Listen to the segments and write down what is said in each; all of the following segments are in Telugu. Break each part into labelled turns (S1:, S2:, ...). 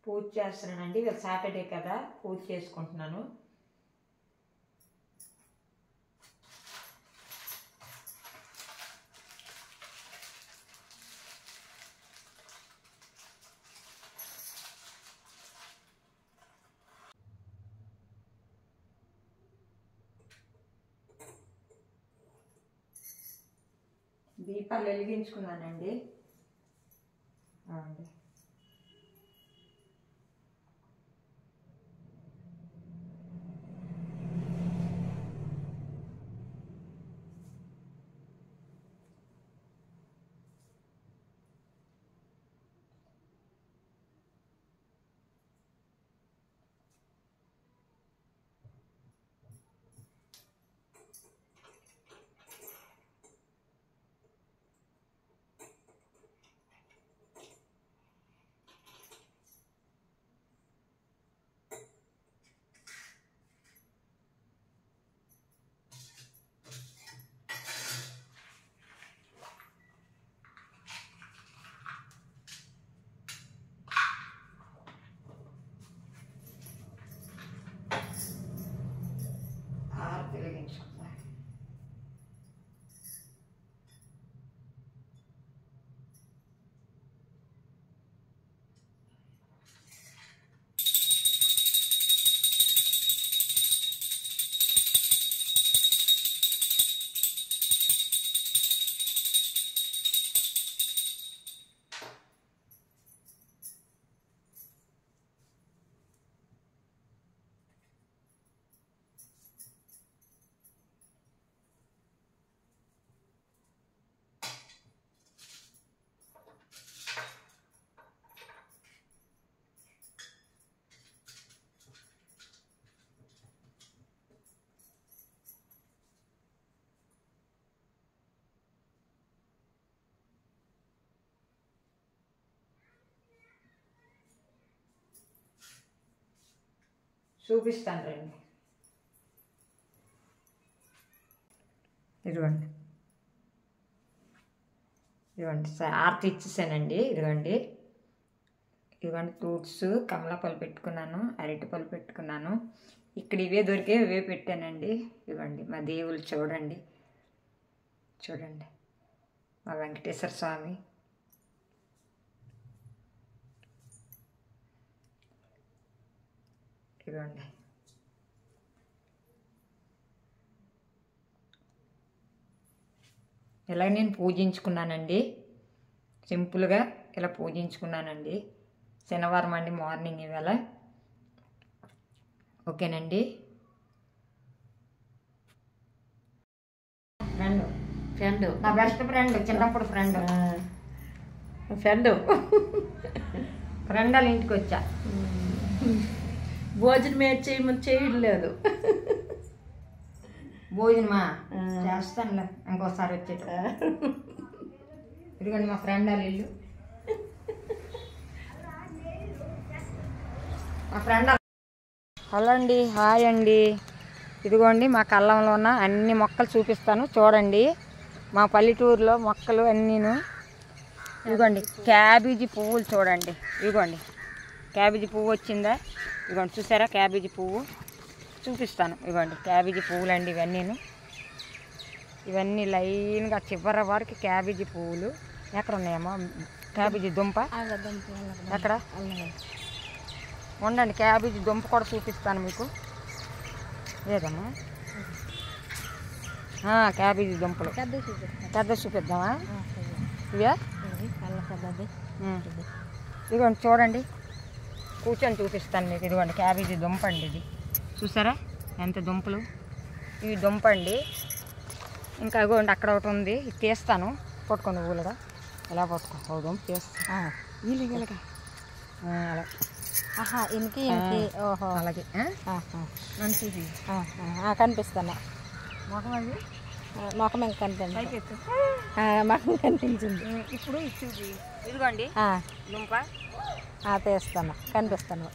S1: పూజ చేస్తున్నానండి. ఇవాళ సాటర్డే కదా, పూజ చేసుకుంటున్నాను. దీపాలు వెలిగించుకున్నానండి. అవునండి. వెలిగించుకుందాం. చూపిస్తాను రండి. ఇదిగోండి ఆర్తి ఇచ్చేసానండి. ఇదిగోండి ఫ్రూట్స్, కమలాపళ్ళు పెట్టుకున్నాను, అరటిపళ్ళు పెట్టుకున్నాను. ఇక్కడ ఇవే దొరికే ఇవే పెట్టానండి. ఇవ్వండి మా దేవుళ్ళు చూడండి, మా వెంకటేశ్వర స్వామి. ఇదిగోండి ఇలా నేను పూజించుకున్నానండి. సింపుల్గా ఇలా పూజించుకున్నానండి. శనివారం అండి, మార్నింగ్ ఇవాళ. ఓకేనండి. ఫ్రెండ్ నా బెస్ట్ ఫ్రెండ్, చిన్నప్పుడు ఫ్రెండ్ వాళ్ళ ఇంటికి వచ్చా.
S2: భోజనం చేయమని చేయట్లేదు.
S1: భోజనమా చేస్తానులే ఇంకోసారి వచ్చేట. ఇదిగోండి మా ఫ్రెండ్ వాళ్ళ ఇల్లు. మా ఫ్రెండ్. హలో అండి, హాయ్ అండి. ఇదిగోండి మా కళ్ళంలో ఉన్న అన్ని మొక్కలు చూపిస్తాను చూడండి. మా పల్లెటూరులో మొక్కలు అన్నీను. ఇదిగోండి క్యాబేజీ పువ్వులు చూడండి. ఇదిగోండి క్యాబేజీ పువ్వు వచ్చిందా? ఇదిగోండి చూసారా క్యాబేజీ పువ్వు? చూపిస్తాను. ఇవ్వండి క్యాబేజీ పువ్వులు అండి ఇవన్నీ లైన్గా చివరి వరకు క్యాబేజీ పువ్వులు. ఎక్కడ ఉన్నాయమ్మా క్యాబేజీ దుంప? ఎక్కడ ఉండండి, క్యాబేజీ దుంప కూడా చూపిస్తాను మీకు. లేదమ్మా క్యాబేజీ దుంపలు పెద్ద చూపిద్దామా? ఇవే ఇదిగోండి చూడండి, కూర్చొని చూపిస్తాను మీకు. ఇదిగోండి క్యాబేజీ దుంప అండి. ఇది చూసారా ఎంత దుంపలు? ఇవి దుంప అండి. ఇంకా ఇదిగోండి అక్కడ ఒకటి ఉంది, ఇది తీస్తాను. పట్టుకోండి ఊళ్ళగా ఎలా పట్టుకో దుంప తీస్తాను. వీళ్ళగా అలా
S2: ఇంకి ఓహో
S1: అలాగే మంచిది
S2: కనిపిస్తాను.
S1: మొఖం అది
S2: మొఖం ఇంకా కనిపించింది. మొఖం కనిపించింది.
S1: ఇప్పుడు ఇచ్చింది. ఇదిగోండి దుంప
S2: తీస్తాను, కనిపిస్తాను.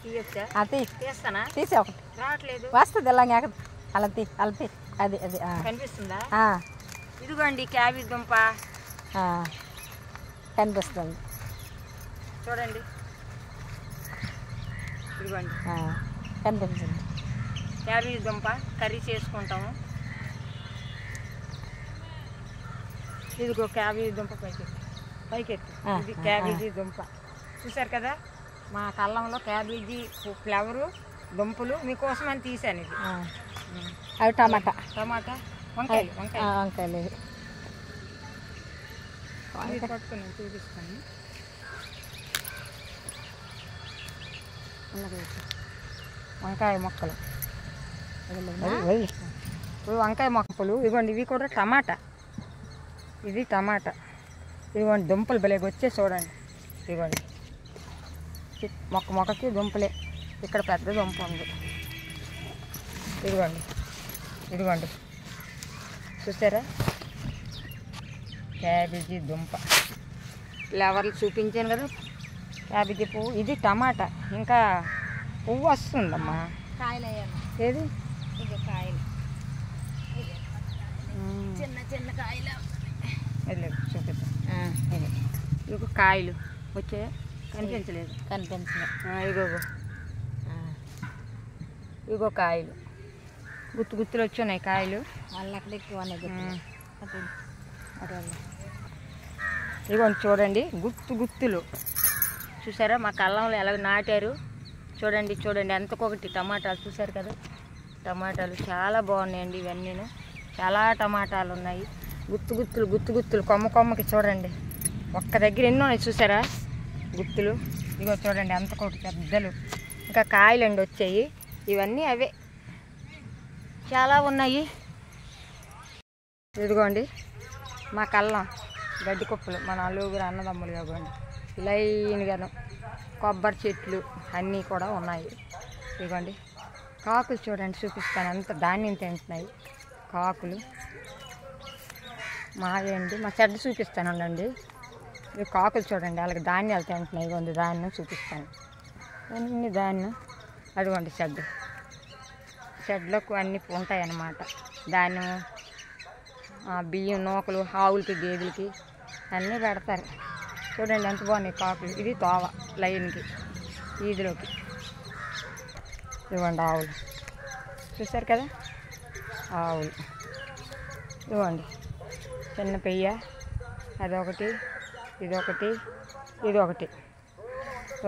S1: తీస్తానా?
S2: తీసి ఒకటి
S1: రావట్లేదు,
S2: వస్తుంది ఇలాగే అలా అల్పి అది అది
S1: కనిపిస్తుందా? ఇదిగోండి క్యాబేజీ దుంప
S2: కనిపిస్తుంది
S1: చూడండి. ఇదిగోండి
S2: కనిపించింది.
S1: క్యాబేజీ దుంప కర్రీ చేసుకుంటాము. ఇదిగో క్యాబేజీ దుంప పైకెత్తు. ఇది క్యాబేజీ దుంప చూసారు కదా. మా కళ్ళంలో క్యాబేజీ ఫ్లవరు దుంపలు మీకోసం అని తీసాను. ఇది
S2: అవి టమాటా
S1: వంకాయలు
S2: వంకాయలు
S1: పట్టుకుని చూపిస్తాను. వంకాయ మొక్కలు ఇప్పుడు వంకాయ మొక్కలు ఇదిగోండి. ఇవి కూడా టమాటా. ఇది టమాటా. ఇదిగోండి దుంపలు భలేగా వచ్చే చూడండి. ఇదిగోండి మొక్కకి దుంపలే. ఇక్కడ పెద్ద దుంప ఉంది. ఇదిగోండి చూసారా క్యాబేజీ దుంప ఫ్లవర్లు చూపించాను కదా. క్యాబేజీ పువ్వు. ఇది టమాటా. ఇంకా పువ్వు వస్తుందమ్మా.
S2: కాయలు అయ్యాను.
S1: ఏది
S2: ఇది కాయలు చిన్న చిన్న కాయలు
S1: చూపిస్తాను. ఇదిగో కాయలు వచ్చే కనిపించలేదు. ఇగో కాయలు గుత్తులు వచ్చున్నాయి. కాయలు
S2: వాళ్ళకి ఎక్కువ
S1: ఇదిగోండి చూడండి గుత్తులు చూసారా. మా కళ్ళంలో ఎలా నాటారు చూడండి. ఎంతకొకటి టమాటాలు చూసారు కదా. టమాటాలు చాలా బాగున్నాయండి. ఇవన్నీ చాలా టమాటాలు ఉన్నాయి. గుత్తులు కొమ్మకి చూడండి. ఒక్క దగ్గర ఎన్నో ఉన్నాయి చూసారా గుత్తులు. ఇగో చూడండి ఎంతకొకటి పెద్దలు. ఇంకా కాయలండి వచ్చాయి. ఇవన్నీ అవే చాలా ఉన్నాయి. ఇదిగోండి మా కళ్ళం గడ్డి కుప్పలు. మా నలుగురు అన్నదమ్ములు ఇవ్వండి లైన్గాను. కొబ్బరి చెట్లు అన్నీ కూడా ఉన్నాయి. ఇదిగోండి కాకులు చూడండి చూపిస్తాను. ఎంత ధాన్యం తింటున్నాయి కాకులు. మాయండి మా చెడ్డ చూపిస్తానండి. ఇవి కాకులు చూడండి వాళ్ళకి ధాన్యాలు తింటున్నాయి. ఇదిగోండి ధాన్యం చూపిస్తాను. అన్ని ధాన్యం. అదిగోండి షెడ్లకు అన్నీ ఉంటాయి అన్నమాట. ధాన్యం బియ్యం నూకలు ఆవులకి గేదెలకి అన్నీ పెడతారు. చూడండి ఎంత బాగున్నాయి కాకులు. ఇది తోవ లైన్కి వీధిలోకి. ఇవ్వండి ఆవులు చూసారు కదా. ఆవులు ఇవ్వండి చిన్న పెయ్య. అదొకటి ఇదొకటి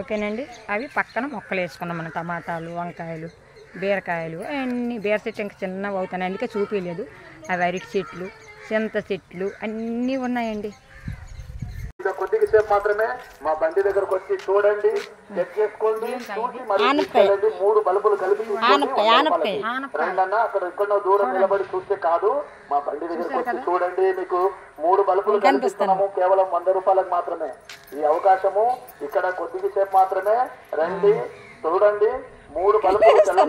S1: ఓకేనండి. అవి పక్కన మొక్కలు వేసుకున్నాం మనం. టమాటాలు వంకాయలు బీరకాయలు అన్నీ. బీర చెట్టు ఇంకా చిన్నవి అవుతాయి అందుకే చూపించలేదు. అవి అరటి చెట్లు చింత చెట్లు అన్నీ ఉన్నాయండి.
S3: కొద్దిగా సేపు మాత్రమే మా బండి దగ్గరకు వచ్చి చూడండి, చెక్ చేసుకోండి, చూసి మరి 3 బల్బులు కలిపి రెండన్నా అక్కడ ఇక్కడ దూరం నిలబడి చూస్తే కాదు. మా బండి దగ్గరకు వచ్చి చూడండి. మీకు 3 బల్బులు కనిపిస్తున్నాము కేవలం 100 రూపాయలకు మాత్రమే. ఈ అవకాశము ఇక్కడ కొద్దిగా సేపు మాత్రమే రండి చూడండి. 3 బల్బులు తెల్ల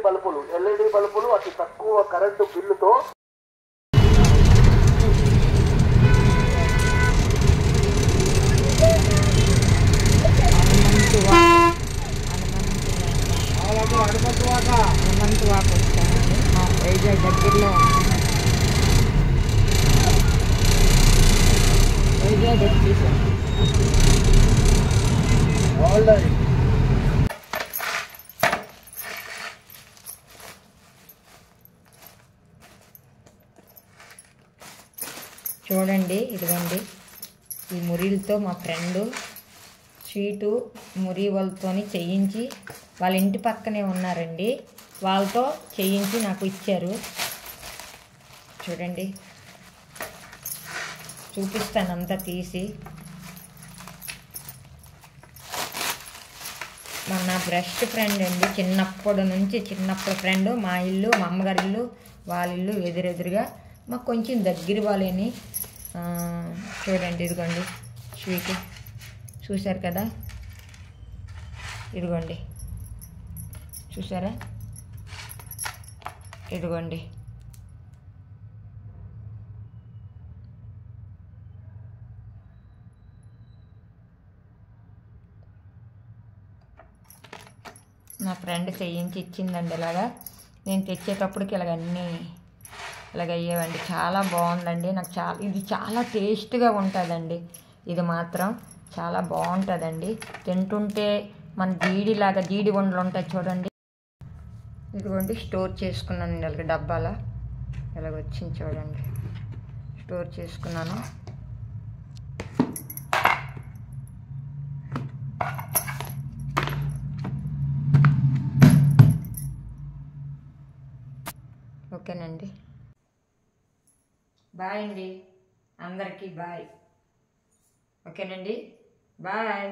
S3: బల్బులు ఎల్ఈడి బల్బులు అతి తక్కువ కరెంటు బిల్లుతో.
S1: హనుమంతు వాక్ వస్తానండి. మా వైజాగ్ దగ్గరలో వైజాగ్ వచ్చేసాం. చూడండి ఇదిగోండి ఈ మురీలతో మా ఫ్రెండు స్వీటు మురి వాళ్ళతో చేయించి వాళ్ళ ఇంటి పక్కనే ఉన్నారండి. వాళ్ళతో చేయించి నాకు ఇచ్చారు. చూడండి చూపిస్తాను అంతా తీసి. నా బెస్ట్ ఫ్రెండ్ అండి. చిన్నప్పుడు ఫ్రెండ్. మా ఇల్లు మా అమ్మగారి ఇల్లు వాళ్ళ ఇల్లు ఎదురెదురుగా. మాకు కొంచెం దగ్గర వాళ్ళని. చూడండి ఇదిగోండి స్వీట్ చూశారు కదా. ఇదిగోండి చూసారా. ఇదిగోండి నా ఫ్రెండ్ చేయించి ఇచ్చిందండి. ఇలాగా నేను తెచ్చేటప్పటికి ఇలాగన్నీ ఇలాగ అయ్యేవండి. చాలా బాగుందండి. ఇది చాలా టేస్ట్గా ఉంటుందండి. ఇది మాత్రం చాలా బాగుంటుందండి. తింటుంటే మన జీడి ఉండలు ఉంటాయి చూడండి. ఇదిగోండి స్టోర్ చేసుకున్నాను ఇలాగ డబ్బాల. ఇలాగ వచ్చింది చూడండి, స్టోర్ చేసుకున్నాను. ఓకేనండి, బాయ్ అండి అందరికీ బాయ్. ఓకేనండి, బాయ్.